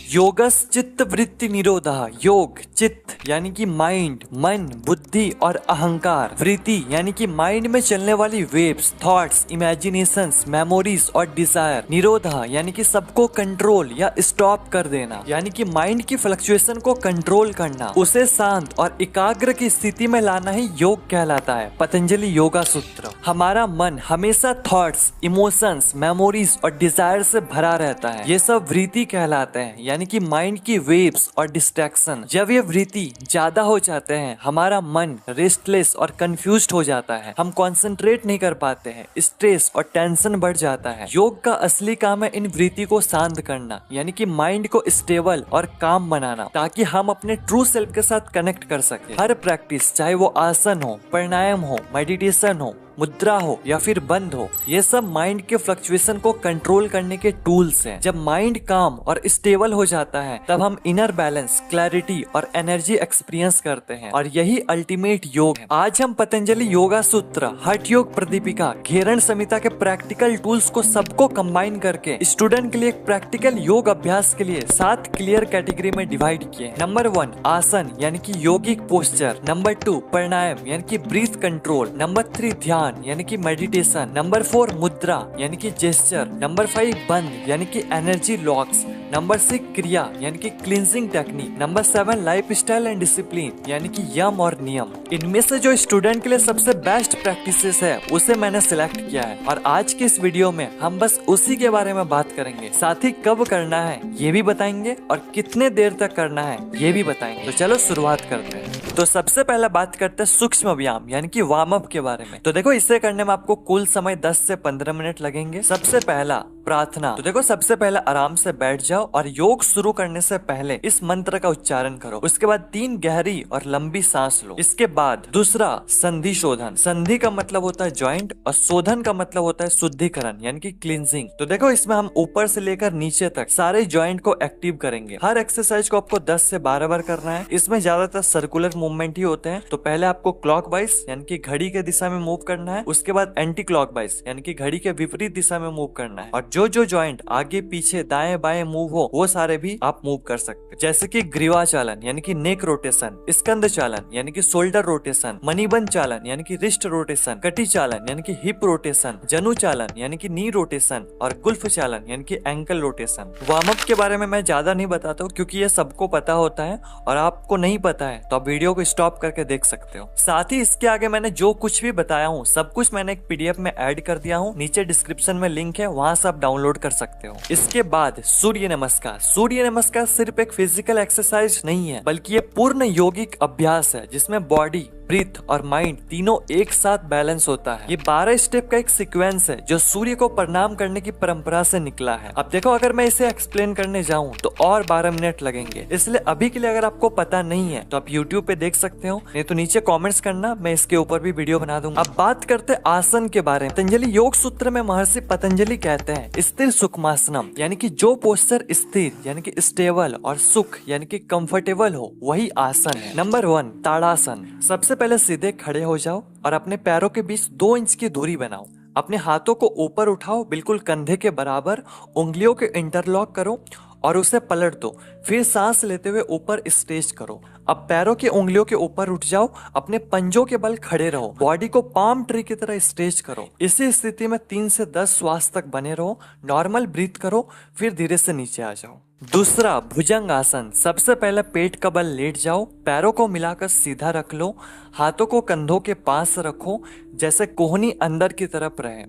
Yogas चित्त वृत्ति निरोधा। योग चित्त यानी कि माइंड, मन, बुद्धि और अहंकार। वृत्ति यानी कि माइंड में चलने वाली वेव्स, थॉट्स, इमेजिनेशंस, मेमोरीज और डिजायर। निरोधा यानी कि सबको कंट्रोल या स्टॉप कर देना, यानी कि माइंड की फ्लक्चुएशन को कंट्रोल करना, उसे शांत और एकाग्र की स्थिति में लाना ही योग कहलाता है। पतंजलि योगा सूत्र। हमारा मन हमेशा थॉट्स, इमोशंस, मेमोरीज और डिजायर से भरा रहता है। ये सब वृत्ति कहलाते हैं, यानी कि माइंड की वेव्स और डिस्ट्रैक्शन। जब ये वृत्ति ज्यादा हो जाते हैं, हमारा मन रेस्टलेस और कंफ्यूज्ड हो जाता है। हम कंसंट्रेट नहीं कर पाते हैं, स्ट्रेस और टेंशन बढ़ जाता है। योग का असली काम है इन वृत्ति को शांत करना, यानी कि माइंड को स्टेबल और काम बनाना, ताकि हम अपने ट्रू सेल्फ के साथ कनेक्ट कर सके। हर प्रैक्टिस, चाहे वो आसन हो, प्राणायाम हो, मेडिटेशन हो, मुद्रा हो या फिर बंद हो, ये सब माइंड के फ्लक्चुएशन को कंट्रोल करने के टूल्स हैं। जब माइंड काम और स्टेबल हो जाता है, तब हम इनर बैलेंस, क्लैरिटी और एनर्जी एक्सपीरियंस करते हैं, और यही अल्टीमेट योग है। आज हम पतंजलि योगा सूत्र, हठ योग प्रदीपिका, घेरण संहिता के प्रैक्टिकल टूल्स को सबको कंबाइन करके स्टूडेंट के लिए एक प्रैक्टिकल योग अभ्यास के लिए 7 क्लियर कैटेगरी में डिवाइड किए। नंबर 1 आसन यानी कि योगिक पोस्चर। नंबर 2 प्राणायाम यानी कि ब्रीथ कंट्रोल। नंबर 3 ध्यान यानी कि मेडिटेशन। नंबर 4 मुद्रा यानी कि जेस्चर। नंबर 5 बंद यानी कि एनर्जी लॉक्स। नंबर 6 क्रिया यानी कि cleansing technique. Number 7 life style and discipline यानी कि यम और नियम। इनमें से जो स्टूडेंट के लिए सबसे बेस्ट प्रैक्टिसेस है, उसे मैंने सिलेक्ट किया है, और आज के इस वीडियो में हम बस उसी के बारे में बात करेंगे। साथ ही कब करना है ये भी बताएंगे, और कितने देर तक करना है ये भी बताएंगे। तो चलो शुरुआत करते हैं। तो सबसे पहले बात करते हैं सूक्ष्म व्यायाम यानी कि वार्म अप के बारे में। तो देखो, इसे करने में आपको कुल समय 10 से 15 मिनट लगेंगे। सबसे पहला प्रार्थना। तो देखो, सबसे पहले आराम से बैठ जाओ और योग शुरू करने से पहले इस मंत्र का उच्चारण करो। उसके बाद 3 गहरी और लंबी सांस लो। इसके बाद दूसरा संधि शोधन। संधि का मतलब होता है ज्वाइंट, और शोधन का मतलब होता है शुद्धिकरण यानी कि क्लींजिंग। तो देखो, इसमें हम ऊपर से लेकर नीचे तक सारे ज्वाइंट को एक्टिव करेंगे। हर एक्सरसाइज को आपको 10 से 12 बार करना है। इसमें ज्यादातर सर्कुलर मूवमेंट ही होते हैं। तो पहले आपको क्लॉकवाइज यानी कि घड़ी के दिशा में मूव करना है। उसके बाद एंटी क्लॉकवाइज यानी कि घड़ी के विपरीत दिशा में मूव करना है। और जो ज्वाइंट आगे पीछे दाएं बाएं मूव हो, वो सारे भी आप मूव कर सकते हैं। जैसे कि ग्रीवा चालन यानी कि नेक रोटेशन, स्कंद चालन यानी कि शोल्डर रोटेशन, मणिबंध चालन यानी कि रिस्ट रोटेशन, कटी चालन यानी कि हिप रोटेशन, जनु चालन यानी कि नी रोटेशन, और गुल्फ चालन यानी कि एंकल रोटेशन। वार्म अप के बारे में मैं ज्यादा नहीं बताता हूँ, क्योंकि ये सबको पता होता है, और आपको नहीं पता है तो आप वीडियो को स्टॉप करके देख सकते हो। साथ ही इसके आगे मैंने जो कुछ भी बताया हूँ, सब कुछ मैंने एक PDF में ऐड कर दिया हूँ। नीचे डिस्क्रिप्शन में लिंक है, वहां से आप डाउनलोड कर सकते हो। इसके बाद सूर्य नमस्कार। सूर्य नमस्कार सिर्फ एक फिजिकल एक्सरसाइज नहीं है, बल्कि ये पूर्ण यौगिक अभ्यास है, जिसमें बॉडी, ब्रीथ और माइंड तीनों एक साथ बैलेंस होता है। ये 12 स्टेप का एक सीक्वेंस है, जो सूर्य को प्रणाम करने की परंपरा से निकला है। अब देखो, अगर मैं इसे एक्सप्लेन करने जाऊं तो और 12 मिनट लगेंगे। इसलिए अभी के लिए अगर आपको पता नहीं है तो आप YouTube पे देख सकते हो, नहीं तो नीचे कमेंट्स करना, मैं इसके ऊपर भी वीडियो बना दूंगा। अब बात करते हैं आसन के बारे में। पतंजलि योग सूत्र में महर्षि पतंजलि कहते हैं स्थिर सुखमासनम, यानी कि जो पोस्चर स्थिर यानी कि स्टेबल और सुख यानी कि कंफर्टेबल हो, वही आसन है। नंबर 1 ताड़ासन। सबसे पहले सीधे खड़े हो जाओ और अपने पैरों के बीच 2 इंच की दूरी बनाओ। अपने हाथों को ऊपर उठाओ, बिल्कुल कंधे के बराबर। उंगलियों के इंटरलॉक करो और उसे पलट दो। फिर सांस लेते हुए ऊपर स्ट्रेच करो। अब पैरों की उंगलियों के ऊपर उठ जाओ, अपने पंजों के बल खड़े रहो, बॉडी को पाम ट्री की तरह स्ट्रेच करो। इसी स्थिति में 3 से 10 श्वास तक बने रहो। नॉर्मल ब्रीथ करो, फिर धीरे से नीचे आ जाओ। दूसरा भुजंग आसन। सबसे पहले पेट का बल लेट जाओ, पैरों को मिलाकर सीधा रख लो, हाथों को कंधों के पास रखो, जैसे कोहनी अंदर की तरफ रहे।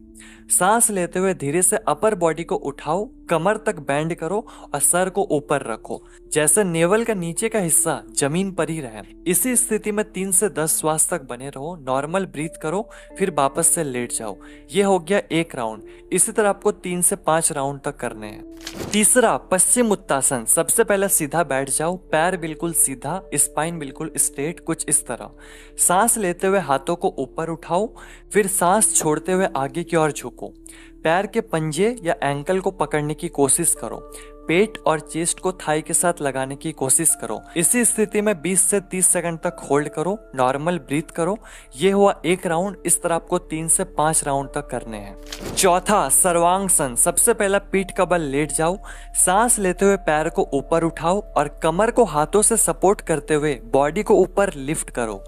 सांस लेते हुए धीरे से अपर बॉडी को उठाओ, कमर तक बैंड करो और सर को ऊपर रखो, जैसे नेवल का नीचे का हिस्सा जमीन पर ही रहे। इसी स्थिति में 3 से 10 श्वास तक बने रहो। नॉर्मल ब्रीथ करो, फिर वापस से लेट जाओ। ये हो गया 1 राउंड। इसी तरह आपको 3 से 5 राउंड तक करने हैं। तीसरा पश्चिम उत्तासन। सबसे पहले सीधा बैठ जाओ, पैर बिल्कुल सीधा, स्पाइन बिल्कुल स्ट्रेट, कुछ इस तरह। सांस लेते हुए हाथों को ऊपर उठाओ, फिर सांस छोड़ते हुए आगे की ओर झुको। पैर के पंजे या एंकल को पकड़ने की कोशिश करो। पेट और चेस्ट को थाई के साथ लगाने की कोशिश करो। इसी स्थिति में 20 से 30 सेकंड तक होल्ड करो, नॉर्मल ब्रीथ करो। ये हुआ एक राउंड। इस तरह आपको 3 से 5 राउंड तक करने हैं। चौथा, सर्वांगसन। सबसे पहला पीठ का बल लेट जाओ, सांस लेते हुए पैर को ऊपर उठाओ और कमर को हाथों से सपोर्ट करते हुए बॉडी को ऊपर लिफ्ट करो।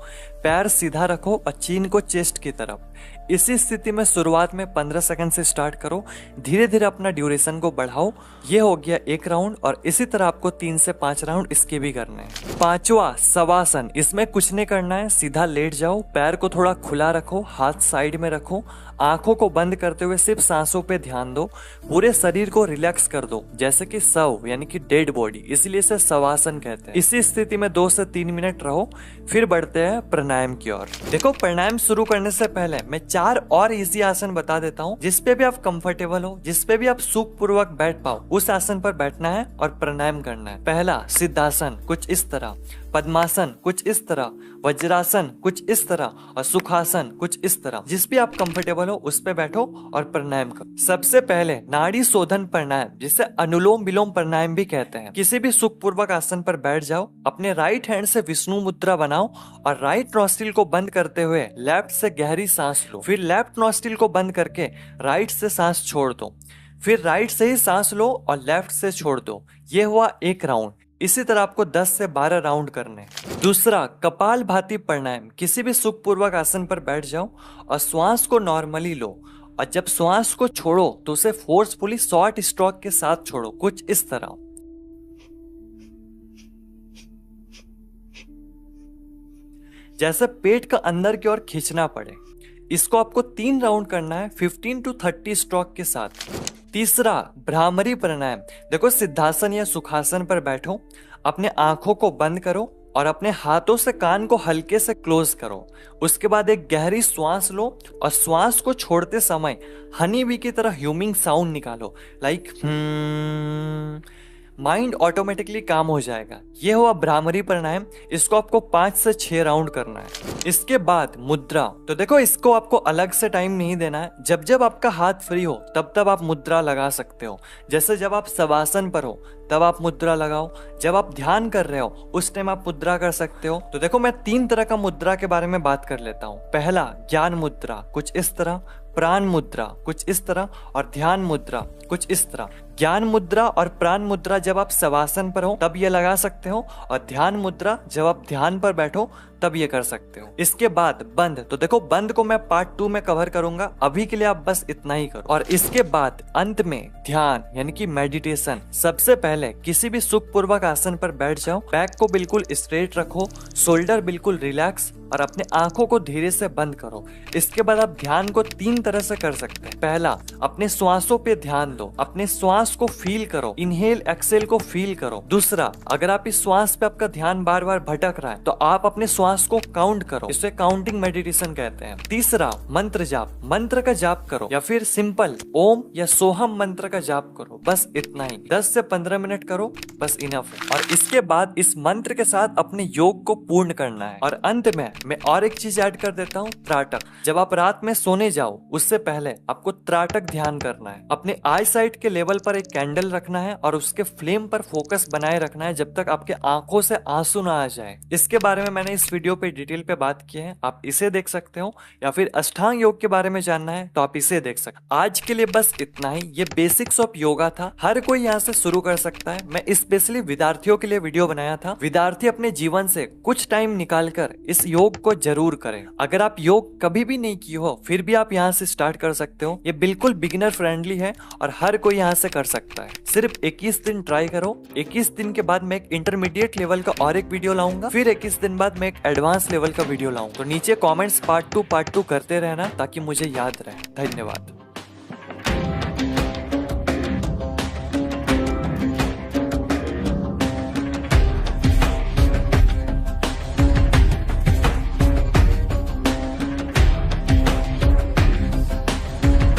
पैर सीधा रखो और चीन को चेस्ट की तरफ। इसी स्थिति में शुरुआत में 15 सेकंड से स्टार्ट करो, धीरे धीरे अपना ड्यूरेशन को बढ़ाओ। ये हो गया एक राउंड और इसी तरह आपको 3 से 5 राउंड इसके भी करने हैं। पांचवा, शवासन। इसमें कुछ नहीं करना है, सीधा लेट जाओ, पैर को थोड़ा खुला रखो, हाथ साइड में रखो, आंखों को बंद करते हुए सिर्फ सांसों पे ध्यान दो, पूरे शरीर को रिलैक्स कर दो जैसे कि शव यानी कि डेड बॉडी, इसलिए इसे शवासन कहते हैं। इसी स्थिति में 2 से 3 मिनट रहो, फिर बढ़ते हैं प्राणायाम की ओर। देखो, प्राणायाम शुरू करने से पहले मैं 4 और इजी आसन बता देता हूँ, जिसपे भी आप कंफर्टेबल हो, जिसपे भी आप सुख पूर्वक बैठ पाओ, उस आसन पर बैठना है और प्राणायाम करना है। पहला, सिद्धासन, कुछ इस तरह। पद्मासन, कुछ इस तरह। वज्रासन, कुछ इस तरह। और सुखासन, कुछ इस तरह। जिस भी आप कंफर्टेबल हो उस पे बैठो और प्राणायाम करो। सबसे पहले नाड़ी शोधन प्राणायाम, जिसे अनुलोम विलोम प्राणायाम भी कहते हैं। किसी भी सुखपूर्वक आसन पर बैठ जाओ, अपने राइट हैंड से विष्णु मुद्रा बनाओ और राइट नॉस्ट्रिल को बंद करते हुए लेफ्ट से गहरी सांस लो। फिर लेफ्ट नॉस्ट्रिल को बंद करके राइट से सांस छोड़ दो। फिर राइट से ही सांस लो और लेफ्ट से छोड़ दो। ये हुआ एक राउंड। इसी तरह आपको 10 से 12 राउंड करने। दूसरा, कपाल भाती प्राणायाम। किसी भी सुखपूर्वक आसन पर बैठ जाओ और श्वास को नॉर्मली लो और जब श्वास को छोड़ो तो उसे फोर्सफुली शॉर्ट स्ट्रोक के साथ छोड़ो, कुछ इस तरह। जैसे पेट का अंदर की ओर खींचना पड़े। इसको आपको 3 राउंड करना है 15 to 30 स्ट्रोक के साथ। तीसरा, भ्रामरी प्राणायाम। देखो, सिद्धासन या सुखासन पर बैठो, अपने आंखों को बंद करो और अपने हाथों से कान को हल्के से क्लोज करो। उसके बाद एक गहरी श्वास लो और श्वास को छोड़ते समय हनी बी की तरह ह्यूमिंग साउंड निकालो, लाइक माइंड ऑटोमेटिकली काम हो जाएगा। यह हुआ भ्रामरी प्राणायाम। इसको आपको 5 से 6 राउंड करना है। इसके बाद मुद्रा। तो देखो, इसको आपको अलग से टाइम नहीं देना है। जब जब आपका हाथ फ्री हो तब तब आप मुद्रा लगा सकते हो। जैसे जब आप शवासन पर हो तब आप मुद्रा लगाओ, जब आप ध्यान कर रहे हो उस टाइम आप मुद्रा कर सकते हो। तो देखो, मैं 3 तरह का मुद्रा के बारे में बात कर लेता हूँ। पहला, ज्ञान मुद्रा, कुछ इस तरह। प्राण मुद्रा, कुछ इस तरह। और ध्यान मुद्रा, कुछ इस तरह। ज्ञान मुद्रा और प्राण मुद्रा जब आप शवासन पर हो तब ये लगा सकते हो, और ध्यान मुद्रा जब आप ध्यान पर बैठो तब ये कर सकते हो। इसके बाद बंद। तो देखो, बंद को मैं पार्ट 2 में कवर करूंगा, अभी के लिए आप बस इतना ही करो। और इसके बाद अंत में ध्यान यानी कि मेडिटेशन। सबसे पहले किसी भी सुखपूर्वक आसन पर बैठ जाओ, बैक को बिल्कुल स्ट्रेट रखो, शोल्डर बिल्कुल रिलैक्स और अपने आंखों को धीरे से बंद करो। इसके बाद आप ध्यान को 3 तरह से कर सकते हैं। पहला, अपने श्वासों पे ध्यान दो, अपने श्वास को फील करो, इनहेल एक्सेल को फील करो। दूसरा, अगर आप इस श्वास पे आपका ध्यान बार बार भटक रहा है तो आप अपने श्वास को काउंट करो, इसे काउंटिंग मेडिटेशन कहते हैं। तीसरा, मंत्र जाप। मंत्र का जाप करो या फिर सिंपल ओम या सोहम मंत्र का जाप करो, बस इतना ही। 10 से 15 मिनट करो, बस इनफ है। और इसके बाद इस मंत्र के साथ अपने योग को पूर्ण करना है। और अंत में मैं और एक चीज ऐड कर देता हूँ, त्राटक। जब आप रात में सोने जाओ उससे पहले आपको त्राटक ध्यान करना है। अपने आई साइट के लेवल पर एक कैंडल रखना है और उसके फ्लेम पर फोकस बनाए रखना है जब तक आपके आंखों से आंसू ना आ जाए। इसके बारे में मैंने इस वीडियो पे डिटेल पे बात की है, आप इसे देख सकते हो। या फिर अष्टांग योग के बारे में जानना है तो आप इसे देख सकते हो। आज के लिए बस इतना ही। ये बेसिक्स ऑफ योगा था, हर कोई यहाँ से शुरू कर सकता है। मैं स्पेशली विद्यार्थियों के लिए वीडियो बनाया था। विद्यार्थी अपने जीवन से कुछ टाइम निकालकर इस योग को जरूर करें। अगर आप योग कभी भी नहीं किए हो फिर भी आप यहाँ से स्टार्ट कर सकते हो। ये बिल्कुल बिगिनर फ्रेंडली है और हर कोई यहाँ से कर सकता है। सिर्फ 21 दिन ट्राई करो। 21 दिन के बाद मैं एक इंटरमीडिएट लेवल का और एक वीडियो लाऊंगा, फिर 21 दिन बाद मैं एक एडवांस लेवल का वीडियो लाऊंगा। तो नीचे कमेंट्स पार्ट 2 करते रहना ताकि मुझे याद रहे। धन्यवाद।